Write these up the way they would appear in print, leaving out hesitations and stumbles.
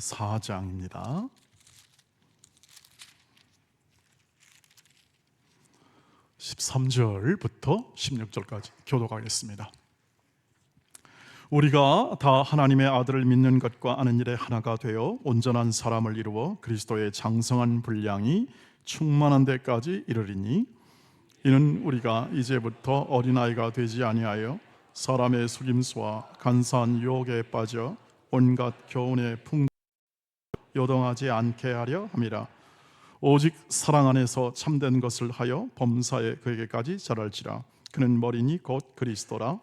4장입니다. 13절부터 16절까지 교독하겠습니다. 우리가 다 하나님의 아들을 믿는 것과 아는 일에 하나가 되어 온전한 사람을 이루어 그리스도의 장성한 분량이 충만한 데까지 이르리니, 이는 우리가 이제부터 어린아이가 되지 아니하여 사람의 속임수와 간사한 유혹에 빠져 온갖 교훈의 풍 요동하지 않게 하려 함이라. 오직 사랑 안에서 참된 것을 하여 범사에 그에게까지 자랄지라. 그는 머리니 곧 그리스도라.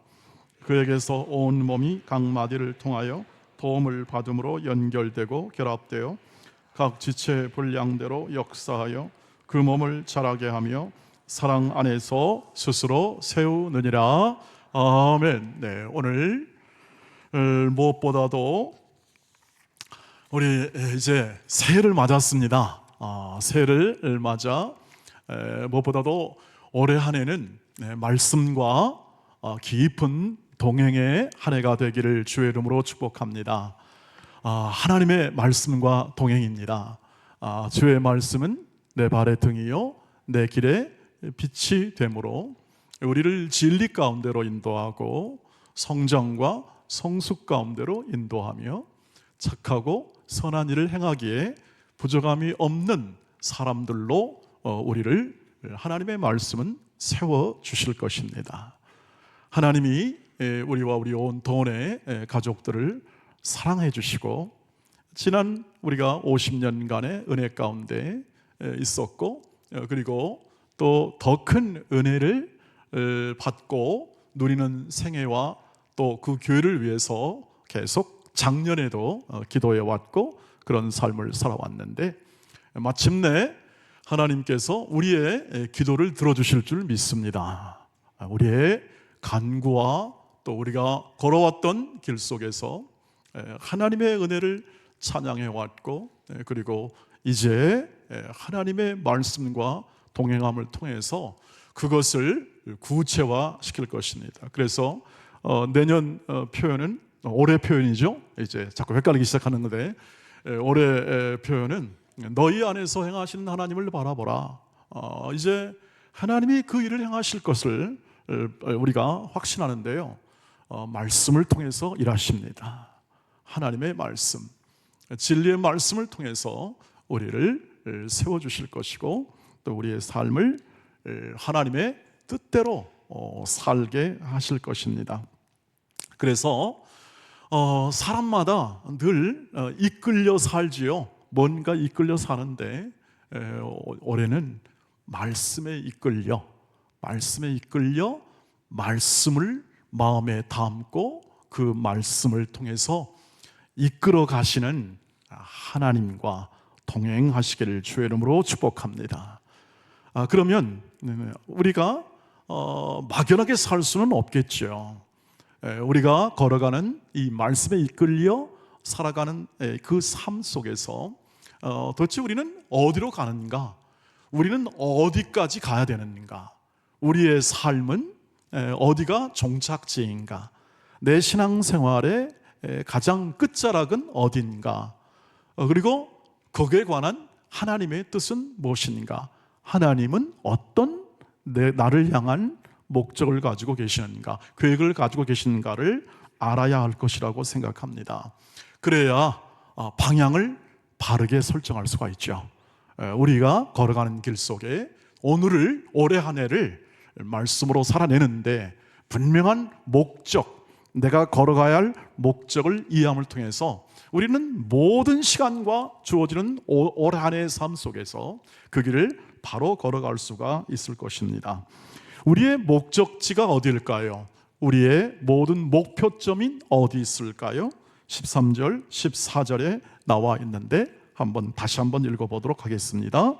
그에게서 온 몸이 각 마디를 통하여 도움을 받음으로 연결되고 결합되어 각 지체 분량대로 역사하여 그 몸을 자라게 하며 사랑 안에서 스스로 세우느니라. 아멘. 네, 오늘 무엇보다도 우리 이제 새해를 맞았습니다. 새해를 맞아 무엇보다도 올해 한 해는 말씀과 깊은 동행의 한 해가 되기를 주의 이름으로 축복합니다. 하나님의 말씀과 동행입니다. 주의 말씀은 내 발의 등이요 내 길의 빛이 되므로 우리를 진리 가운데로 인도하고 성정과 성숙 가운데로 인도하며 착하고 선한 일을 행하기에 부족함이 없는 사람들로 우리를 하나님의 말씀은 세워주실 것입니다. 하나님이 우리와 우리 온 돈의 가족들을 사랑해 주시고 지난 우리가 50년간의 은혜 가운데 있었고, 그리고 또 더 큰 은혜를 받고 누리는 생애와 또 그 교회를 위해서 계속 작년에도 기도해 왔고 그런 삶을 살아왔는데, 마침내 하나님께서 우리의 기도를 들어주실 줄 믿습니다. 우리의 간구와 또 우리가 걸어왔던 길 속에서 하나님의 은혜를 찬양해 왔고, 그리고 이제 하나님의 말씀과 동행함을 통해서 그것을 구체화시킬 것입니다. 그래서 내년 표현은 올해 표현이죠. 이제 자꾸 헷갈리기 시작하는 건데, 올해 표현은 너희 안에서 행하시는 하나님을 바라보라. 이제 하나님이 그 일을 행하실 것을 우리가 확신하는데요, 말씀을 통해서 일하십니다. 하나님의 말씀, 진리의 말씀을 통해서 우리를 세워주실 것이고 또 우리의 삶을 하나님의 뜻대로 살게 하실 것입니다. 그래서 사람마다 늘 이끌려 살지요. 뭔가 이끌려 사는데 올해는 말씀에 이끌려 말씀을 마음에 담고 그 말씀을 통해서 이끌어 가시는 하나님과 동행하시기를 주의 이름으로 축복합니다. 그러면 우리가 막연하게 살 수는 없겠죠. 우리가 걸어가는 이 말씀에 이끌려 살아가는 그 삶 속에서 도대체 우리는 어디로 가는가? 우리는 어디까지 가야 되는가? 우리의 삶은 어디가 종착지인가? 내 신앙생활의 가장 끝자락은 어딘가? 그리고 거기에 관한 하나님의 뜻은 무엇인가? 하나님은 어떤 나를 향한 목적을 가지고 계시는가, 계획을 가지고 계시는가를 알아야 할 것이라고 생각합니다. 그래야 방향을 바르게 설정할 수가 있죠. 우리가 걸어가는 길 속에 오늘을, 올해 한 해를 말씀으로 살아내는데 분명한 목적, 내가 걸어가야 할 목적을 이해함을 통해서 우리는 모든 시간과 주어지는 올 한 해의 삶 속에서 그 길을 바로 걸어갈 수가 있을 것입니다. 우리의 목적지가 어디일까요? 우리의 모든 목표점인 어디 있을까요? 13절, 14절에 나와 있는데 다시 한번 읽어보도록 하겠습니다.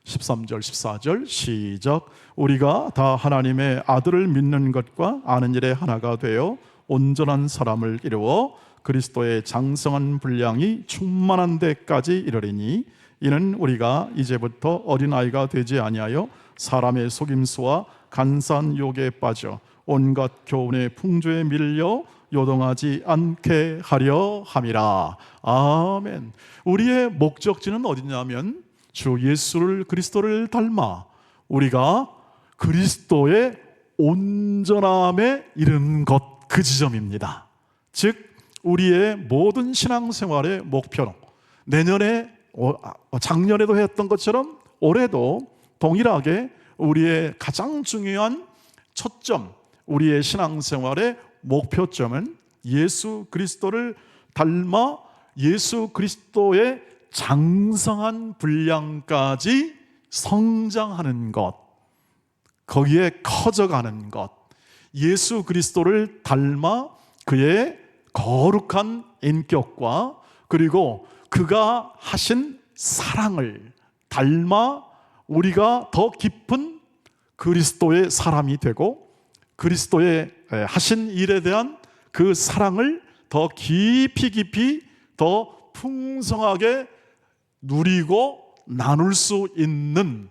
13절, 14절 시작. 우리가 다 하나님의 아들을 믿는 것과 아는 일에 하나가 되어 온전한 사람을 이루어 그리스도의 장성한 분량이 충만한 데까지 이르리니, 이는 우리가 이제부터 어린아이가 되지 아니하여 사람의 속임수와 간사한 유혹에 빠져 온갖 교훈의 풍조에 밀려 요동하지 않게 하려 함이라. 아멘. 우리의 목적지는 어디냐면 주 예수를 그리스도를 닮아 우리가 그리스도의 온전함에 이르는 것, 그 지점입니다. 즉 우리의 모든 신앙생활의 목표로 내년에 작년에도 했던 것처럼 올해도 동일하게 우리의 가장 중요한 초점, 우리의 신앙생활의 목표점은 예수 그리스도를 닮아 예수 그리스도의 장성한 분량까지 성장하는 것, 거기에 커져가는 것, 예수 그리스도를 닮아 그의 거룩한 인격과 그리고 그가 하신 사랑을 닮아 우리가 더 깊은 그리스도의 사람이 되고 그리스도의 하신 일에 대한 그 사랑을 더 깊이 더 풍성하게 누리고 나눌 수 있는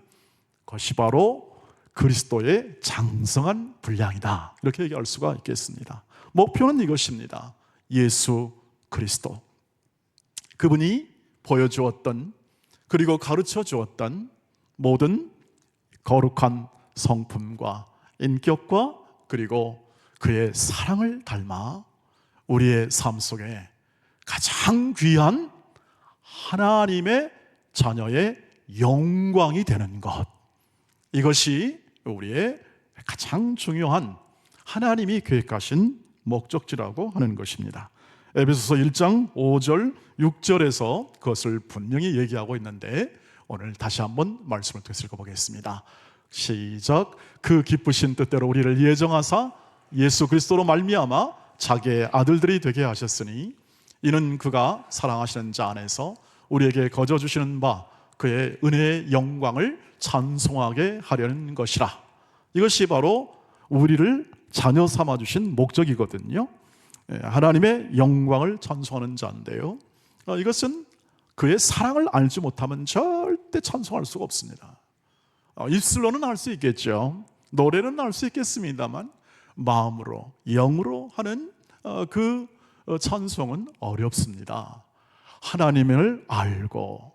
것이 바로 그리스도의 장성한 분량이다, 이렇게 얘기할 수가 있겠습니다. 목표는 이것입니다. 예수 그리스도, 그분이 보여주었던 그리고 가르쳐 주었던 모든 거룩한 성품과 인격과 그리고 그의 사랑을 닮아 우리의 삶 속에 가장 귀한 하나님의 자녀의 영광이 되는 것, 이것이 우리의 가장 중요한 하나님이 계획하신 목적지라고 하는 것입니다. 에베소서 1장 5절 6절에서 그것을 분명히 얘기하고 있는데 오늘 다시 한번 말씀을 통해서 읽어보겠습니다. 시작. 그 기쁘신 뜻대로 우리를 예정하사 예수 그리스도로 말미암아 자기의 아들들이 되게 하셨으니 이는 그가 사랑하시는 자 안에서 우리에게 거저 주시는 바 그의 은혜의 영광을 찬송하게 하려는 것이라. 이것이 바로 우리를 자녀 삼아 주신 목적이거든요. 하나님의 영광을 찬송하는 자인데요, 이것은 그의 사랑을 알지 못하면 절대 찬송할 수가 없습니다. 입술로는 할 수 있겠죠, 노래는 할 수 있겠습니다만 마음으로 영으로 하는 그 찬송은 어렵습니다. 하나님을 알고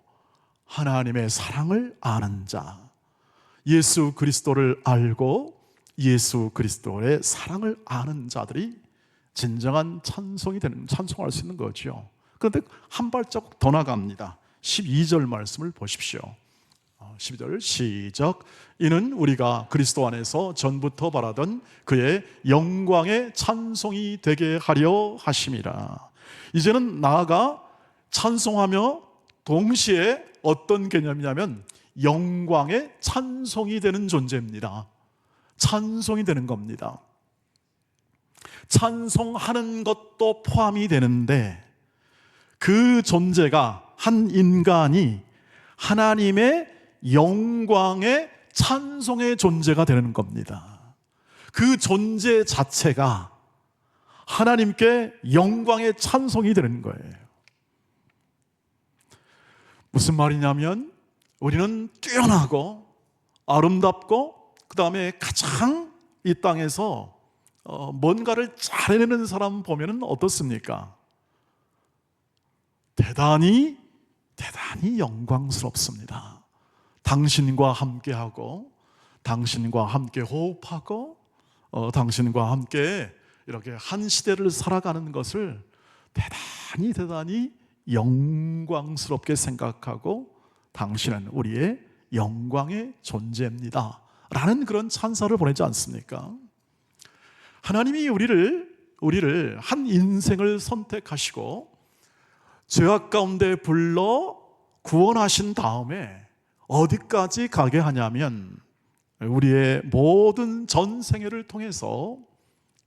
하나님의 사랑을 아는 자, 예수 그리스도를 알고 예수 그리스도의 사랑을 아는 자들이 진정한 찬송이 되는, 찬송할 수 있는 거죠. 그런데 한 발자국 더 나갑니다. 12절 말씀을 보십시오. 12절 시작. 이는 우리가 그리스도 안에서 전부터 바라던 그의 영광의 찬송이 되게 하려 하심이라. 이제는 나아가 찬송하며 동시에 어떤 개념이냐면 영광의 찬송이 되는 존재입니다. 찬송이 되는 겁니다. 찬송하는 것도 포함이 되는데 그 존재가, 한 인간이 하나님의 영광의 찬송의 존재가 되는 겁니다. 그 존재 자체가 하나님께 영광의 찬송이 되는 거예요. 무슨 말이냐면 우리는 뛰어나고 아름답고 그 다음에 가장 이 땅에서 뭔가를 잘해내는 사람 보면 어떻습니까? 대단히 영광스럽습니다. 당신과 함께하고 당신과 함께 호흡하고 당신과 함께 이렇게 한 시대를 살아가는 것을 대단히 영광스럽게 생각하고 당신은 우리의 영광의 존재입니다 라는 그런 찬사를 보내지 않습니까? 하나님이 우리를 한 인생을 선택하시고 죄악 가운데 불러 구원하신 다음에 어디까지 가게 하냐면 우리의 모든 전생애를 통해서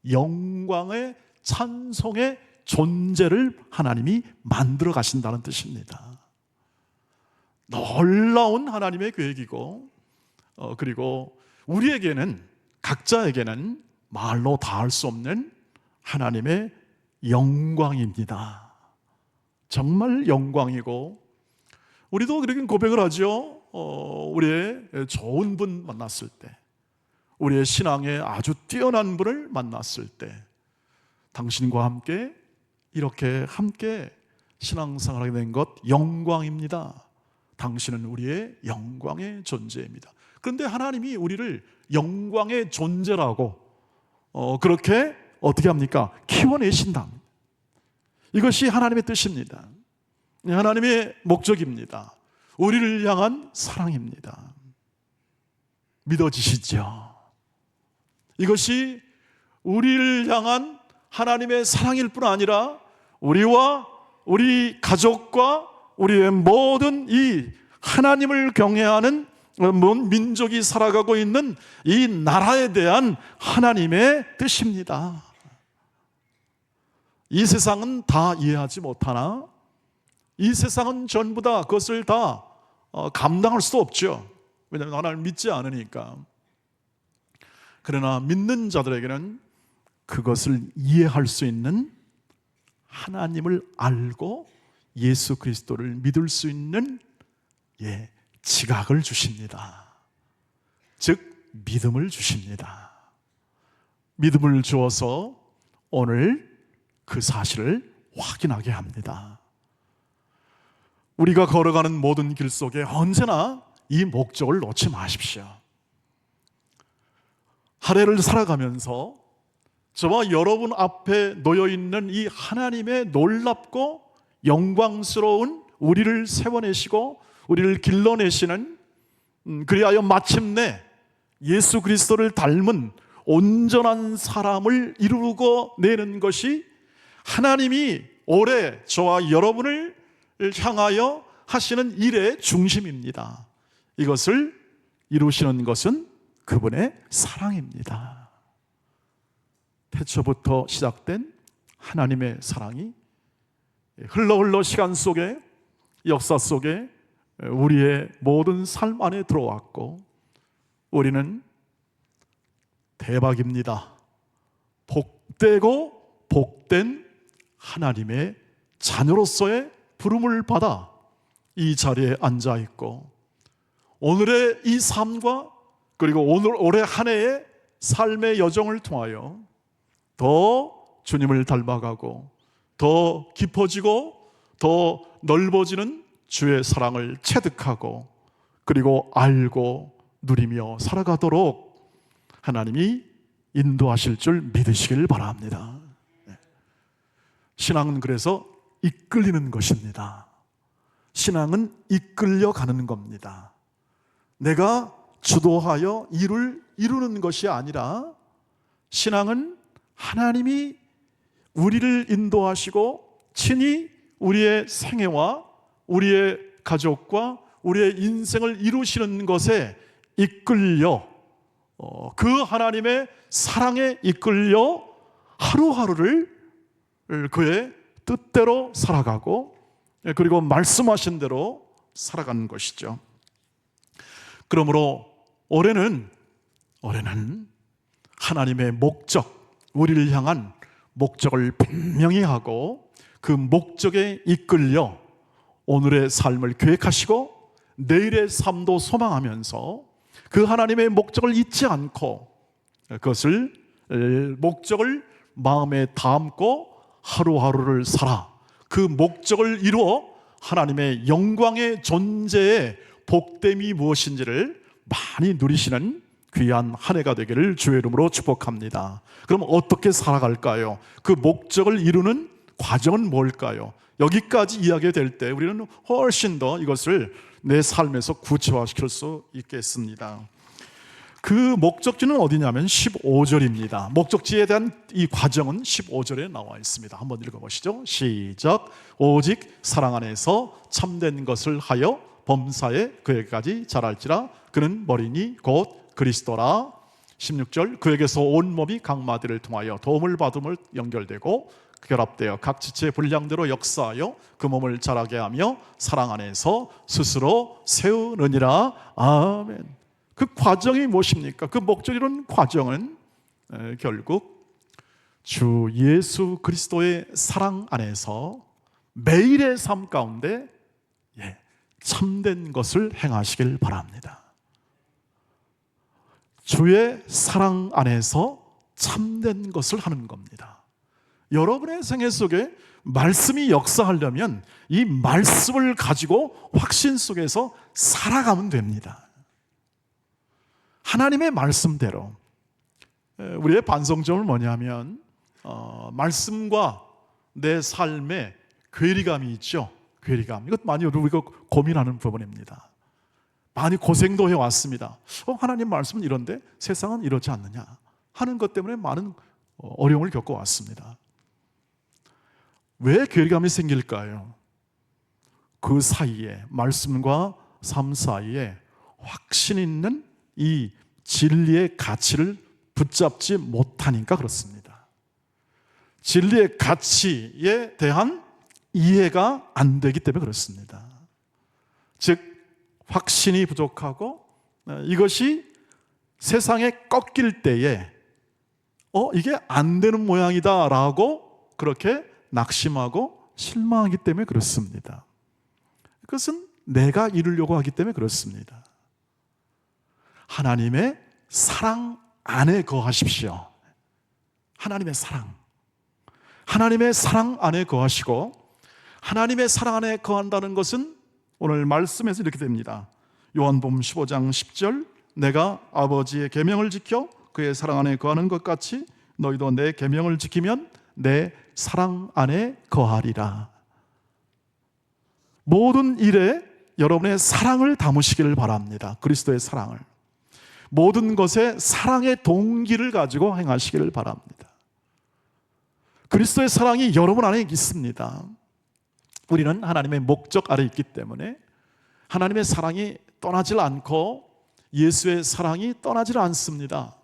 영광의 찬송의 존재를 하나님이 만들어 가신다는 뜻입니다. 놀라운 하나님의 계획이고 그리고 우리에게는, 각자에게는 말로 다 할 수 없는 하나님의 영광입니다. 정말 영광이고 우리도 그렇게 고백을 하죠. 우리의 좋은 분 만났을 때, 우리의 신앙에 아주 뛰어난 분을 만났을 때 당신과 함께 이렇게 함께 신앙생활하게 된 것 영광입니다. 당신은 우리의 영광의 존재입니다. 그런데 하나님이 우리를 영광의 존재라고 그렇게 어떻게 합니까? 키워내신다. 이것이 하나님의 뜻입니다. 하나님의 목적입니다. 우리를 향한 사랑입니다. 믿어지시죠? 이것이 우리를 향한 하나님의 사랑일 뿐 아니라 우리와 우리 가족과 우리의 모든 이 하나님을 경외하는 민족이 살아가고 있는 이 나라에 대한 하나님의 뜻입니다. 이 세상은 다 이해하지 못하나 이 세상은 전부 다 그것을 다 감당할 수 없죠. 왜냐하면 하나님을 믿지 않으니까. 그러나 믿는 자들에게는 그것을 이해할 수 있는 하나님을 알고 예수 그리스도를 믿을 수 있는 지각을 주십니다. 즉 믿음을 주십니다. 믿음을 주어서 오늘 그 사실을 확인하게 합니다. 우리가 걸어가는 모든 길 속에 언제나 이 목적을 놓지 마십시오. 한 해를 살아가면서 저와 여러분 앞에 놓여있는 이 하나님의 놀랍고 영광스러운 우리를 세워내시고 우리를 길러내시는 그리하여 마침내 예수 그리스도를 닮은 온전한 사람을 이루고 내는 것이 하나님이 올해 저와 여러분을 향하여 하시는 일의 중심입니다. 이것을 이루시는 것은 그분의 사랑입니다. 태초부터 시작된 하나님의 사랑이 흘러 시간 속에 역사 속에 우리의 모든 삶 안에 들어왔고 우리는 대박입니다. 복되고 복된 하나님의 자녀로서의 부름을 받아 이 자리에 앉아 있고 오늘의 이 삶과 그리고 올해 한 해의 삶의 여정을 통하여 더 주님을 닮아가고 더 깊어지고 더 넓어지는 주의 사랑을 체득하고 그리고 알고 누리며 살아가도록 하나님이 인도하실 줄 믿으시길 바랍니다. 신앙은 그래서 이끌리는 것입니다. 신앙은 이끌려가는 겁니다. 내가 주도하여 이루는 것이 아니라 신앙은 하나님이 우리를 인도하시고 친히 우리의 생애와 우리의 가족과 우리의 인생을 이루시는 것에 이끌려 그 하나님의 사랑에 이끌려 하루하루를 그의 뜻대로 살아가고 그리고 말씀하신 대로 살아가는 것이죠. 그러므로 올해는 하나님의 목적, 우리를 향한 목적을 분명히 하고 그 목적에 이끌려 오늘의 삶을 계획하시고 내일의 삶도 소망하면서 그 하나님의 목적을 잊지 않고 그것을 목적을 마음에 담고 하루하루를 살아 그 목적을 이루어 하나님의 영광의 존재의 복됨이 무엇인지를 많이 누리시는 귀한 한 해가 되기를 주의 이름으로 축복합니다. 그럼 어떻게 살아갈까요? 그 목적을 이루는 과정은 뭘까요? 여기까지 이야기될 때 우리는 훨씬 더 이것을 내 삶에서 구체화시킬 수 있겠습니다. 그 목적지는 어디냐면 15절입니다. 목적지에 대한 이 과정은 15절에 나와 있습니다. 한번 읽어보시죠. 시작. 오직 사랑 안에서 참된 것을 하여 범사에 그에게까지 자랄지라. 그는 머리니 곧 그리스도라. 16절. 그에게서 온 몸이 각 마디를 통하여 도움을 받음을 연결되고 결합되어 각 지체의 분량대로 역사하여 그 몸을 자라게 하며 사랑 안에서 스스로 세우느니라. 아멘. 그 과정이 무엇입니까? 그 목적이론 과정은 결국 주 예수 그리스도의 사랑 안에서 매일의 삶 가운데 참된 것을 행하시길 바랍니다. 주의 사랑 안에서 참된 것을 하는 겁니다. 여러분의 생애 속에 말씀이 역사하려면 이 말씀을 가지고 확신 속에서 살아가면 됩니다. 하나님의 말씀대로. 우리의 반성점은 뭐냐면 말씀과 내 삶에 괴리감이 있죠. 괴리감. 이것 많이 우리가 고민하는 부분입니다. 많이 고생도 해왔습니다. 하나님 말씀은 이런데 세상은 이렇지 않느냐 하는 것 때문에 많은 어려움을 겪어왔습니다. 왜 괴리감이 생길까요? 그 사이에, 말씀과 삶 사이에 확신 있는 이 진리의 가치를 붙잡지 못하니까 그렇습니다. 진리의 가치에 대한 이해가 안 되기 때문에 그렇습니다. 즉 확신이 부족하고 이것이 세상에 꺾일 때에 이게 안 되는 모양이다 라고 그렇게 낙심하고 실망하기 때문에 그렇습니다. 그것은 내가 이루려고 하기 때문에 그렇습니다. 하나님의 사랑 안에 거하십시오. 하나님의 사랑. 하나님의 사랑 안에 거하시고, 하나님의 사랑 안에 거한다는 것은 오늘 말씀에서 이렇게 됩니다. 요한복음 15장 10절, 내가 아버지의 계명을 지켜 그의 사랑 안에 거하는 것 같이 너희도 내 계명을 지키면 내 사랑 안에 거하리라. 모든 일에 여러분의 사랑을 담으시기를 바랍니다. 그리스도의 사랑을. 모든 것에 사랑의 동기를 가지고 행하시기를 바랍니다. 그리스도의 사랑이 여러분 안에 있습니다. 우리는 하나님의 목적 아래 있기 때문에 하나님의 사랑이 떠나질 않고 예수의 사랑이 떠나질 않습니다.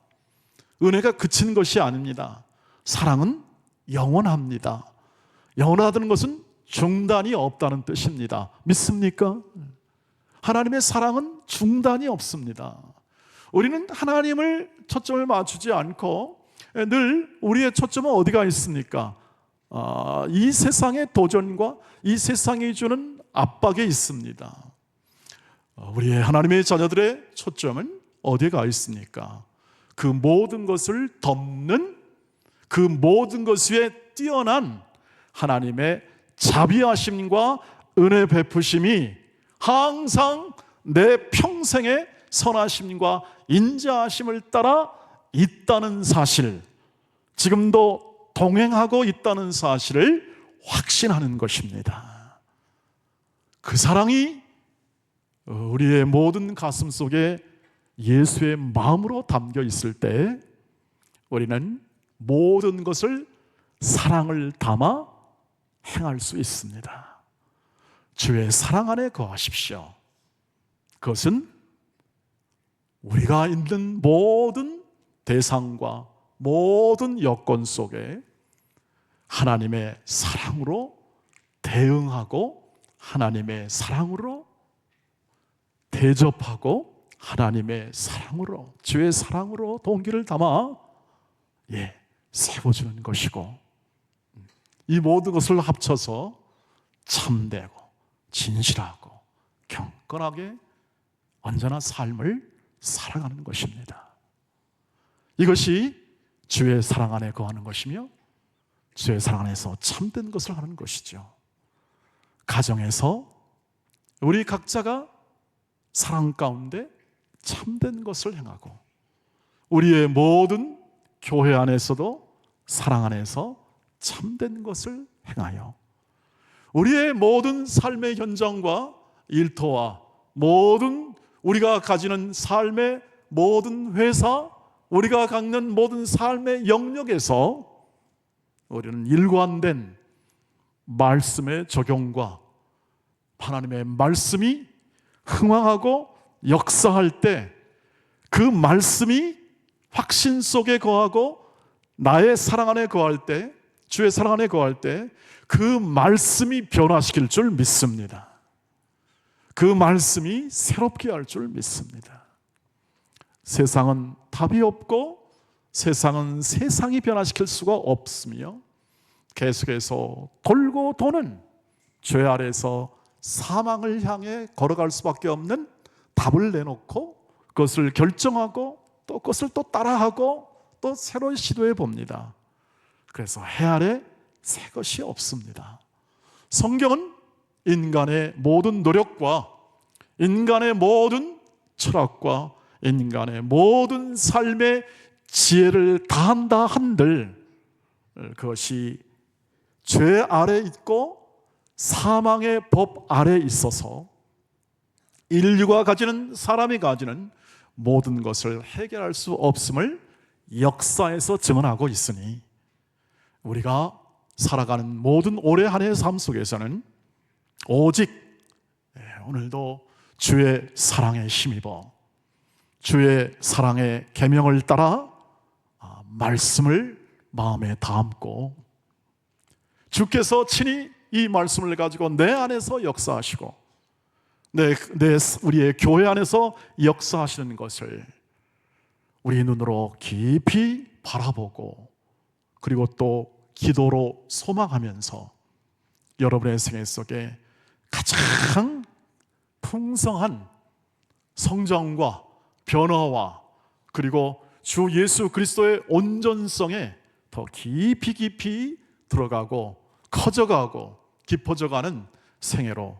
은혜가 그친 것이 아닙니다. 사랑은 영원합니다. 영원하다는 것은 중단이 없다는 뜻입니다. 믿습니까? 하나님의 사랑은 중단이 없습니다. 우리는 하나님을 초점을 맞추지 않고 늘 우리의 초점은 어디가 있습니까? 이 세상의 도전과 이 세상이 주는 압박에 있습니다. 우리의 하나님의 자녀들의 초점은 어디에 가 있습니까? 그 모든 것을 덮는, 그 모든 것 위에 뛰어난 하나님의 자비하심과 은혜 베푸심이 항상 내 평생의 선하심과 인자하심을 따라 있다는 사실, 지금도 동행하고 있다는 사실을 확신하는 것입니다. 그 사랑이 우리의 모든 가슴 속에 예수의 마음으로 담겨 있을 때 우리는 모든 것을 사랑을 담아 행할 수 있습니다. 주의 사랑 안에 거하십시오. 그것은 우리가 있는 모든 대상과 모든 여건 속에 하나님의 사랑으로 대응하고 하나님의 사랑으로 대접하고 하나님의 사랑으로, 주의 사랑으로 동기를 담아 세워주는 것이고, 이 모든 것을 합쳐서 참되고 진실하고 경건하게 언제나 삶을 살아가는 것입니다. 이것이 주의 사랑 안에 거하는 것이며 주의 사랑 안에서 참된 것을 하는 것이죠. 가정에서 우리 각자가 사랑 가운데 참된 것을 행하고, 우리의 모든 교회 안에서도 사랑 안에서 참된 것을 행하여 우리의 모든 삶의 현장과 일터와 모든 우리가 가지는 삶의 모든 회사, 우리가 갖는 모든 삶의 영역에서 우리는 일관된 말씀의 적용과 하나님의 말씀이 흥황하고 역사할 때 그 말씀이 확신 속에 거하고 나의 사랑 안에 거할 때, 주의 사랑 안에 거할 때 그 말씀이 변화시킬 줄 믿습니다. 그 말씀이 새롭게 할 줄 믿습니다. 세상은 답이 없고 세상은 세상이 변화시킬 수가 없으며 계속해서 돌고 도는 죄 아래서 사망을 향해 걸어갈 수밖에 없는 답을 내놓고 그것을 결정하고 또 그것을 또 따라하고 또 새로 시도해 봅니다. 그래서 해 아래 새 것이 없습니다. 성경은 인간의 모든 노력과 인간의 모든 철학과 인간의 모든 삶의 지혜를 다한다 한들 그것이 죄 아래 있고 사망의 법 아래 있어서 인류가 가지는, 사람이 가지는 모든 것을 해결할 수 없음을 역사에서 증언하고 있으니 우리가 살아가는 모든 올해 한 해의 삶 속에서는 오직 오늘도 주의 사랑에 힘입어 주의 사랑의 계명을 따라 말씀을 마음에 담고 주께서 친히 이 말씀을 가지고 내 안에서 역사하시고 우리의 교회 안에서 역사하시는 것을 우리 눈으로 깊이 바라보고 그리고 또 기도로 소망하면서 여러분의 생애 속에 가장 풍성한 성장과 변화와 그리고 주 예수 그리스도의 온전성에 더 깊이 들어가고 커져가고 깊어져가는 생애로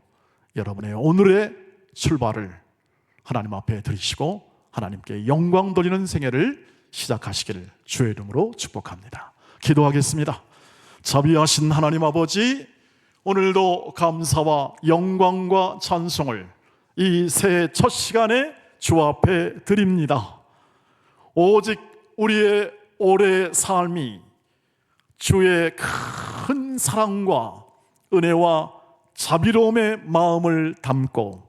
여러분의 오늘의 출발을 하나님 앞에 드리시고 하나님께 영광 돌리는 생애를 시작하시기를 주의 이름으로 축복합니다. 기도하겠습니다. 자비하신 하나님 아버지, 오늘도 감사와 영광과 찬송을 이 새해 첫 시간에 주 앞에 드립니다. 오직 우리의 올해의 삶이 주의 큰 사랑과 은혜와 자비로움의 마음을 담고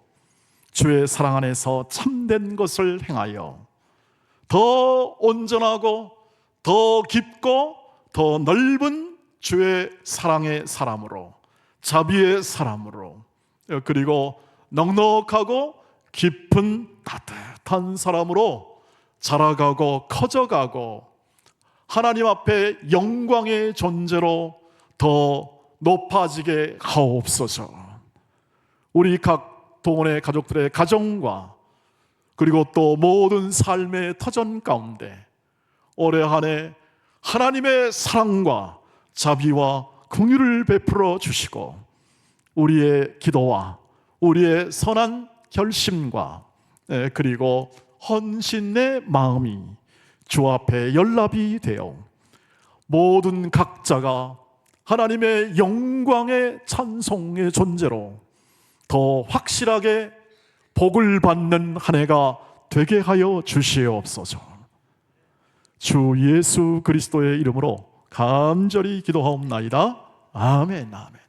주의 사랑 안에서 참된 것을 행하여 더 온전하고 더 깊고 더 넓은 주의 사랑의 사람으로, 자비의 사람으로, 그리고 넉넉하고 깊은 따뜻한 사람으로 자라가고 커져가고 하나님 앞에 영광의 존재로 더 높아지게 하옵소서. 우리 각 동원의 가족들의 가정과 그리고 또 모든 삶의 터전 가운데 올해 한 해 하나님의 사랑과 자비와 긍휼을 베풀어 주시고 우리의 기도와 우리의 선한 결심과 그리고 헌신의 마음이 주 앞에 연락이 되어 모든 각자가 하나님의 영광의 찬송의 존재로 더 확실하게 복을 받는 한 해가 되게 하여 주시옵소서. 주 예수 그리스도의 이름으로 간절히 기도하옵나이다. 아멘. 아멘.